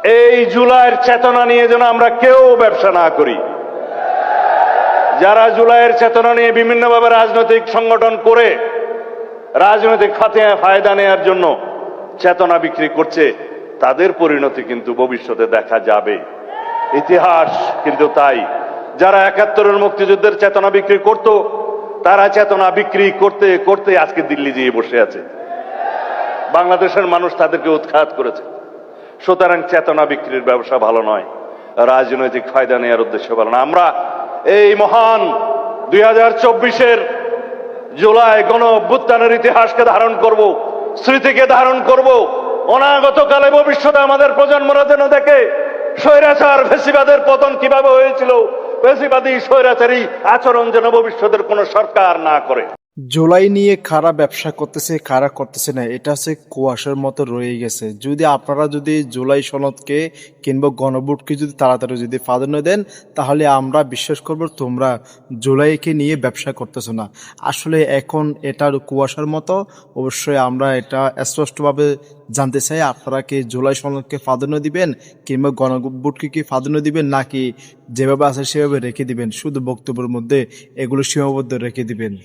এই জুলাইয়ের চেতনা নিয়ে যেন আমরা কেউ ব্যবসা না করি। যারা জুলাইয়ের চেতনা নিয়ে বিভিন্নভাবে রাজনৈতিক সংগঠন করে রাজনৈতিক ফায়দা নেওয়ার জন্য চেতনা বিক্রি করছে, তাদের পরিণতি কিন্তু ভবিষ্যতে দেখা যাবে। ইতিহাস কিন্তু তাই। যারা ৭১-এর মুক্তিযুদ্ধের চেতনা বিক্রি করত, তারা চেতনা বিক্রি করতে করতে আজকে দিল্লি যেয়ে বসে আছে। বাংলাদেশের মানুষ তাদেরকে উৎখাত করেছে। সুতরাং চেতনা বিক্রির ব্যবসা ভালো নয়, রাজনৈতিক ফায়দা নেওয়ার উদ্দেশ্যে ভালো না। আমরা এই মহান 2024-এর জুলাই গণ অভ্যুত্থানের ইতিহাসকে ধারণ করব, স্মৃতিকে ধারণ করব। অনাগত কালে ভবিষ্যতে আমাদের প্রজন্মরা যেন দেখে স্বৈরাচার ফ্যাসিবাদের পতন কিভাবে হয়েছিল, ফ্যাসিবাদী স্বৈরাচারী আচরণ যেন ভবিষ্যতের কোন সরকার না করে। জুলাই নিয়ে কারা ব্যবসা করতেছে কারা করতেছে না, এটা হচ্ছে কুয়াশার মতো রয়ে গেছে। যদি আপনারা যদি জুলাই সনদকে কিংবা গণভোটকে যদি তাড়াতাড়ি যদি প্রাধান্য দেন, তাহলে আমরা বিশ্বাস করব তোমরা জুলাইকে নিয়ে ব্যবসা করতেছো না। আসলে এখন এটার কুয়াশার মতো। অবশ্যই আমরা এটা স্পষ্টভাবে জানতে চাই, আপনারা কি জুলাই সনদকে প্রাধান্য দিবেন কিংবা গণভোটকে কি প্রাধান্য দিবেন, নাকি যেভাবে আছে সেভাবে রেখে দিবেন, শুধু বক্তব্যের মধ্যে এগুলো সীমাবদ্ধ রেখে দিবেন।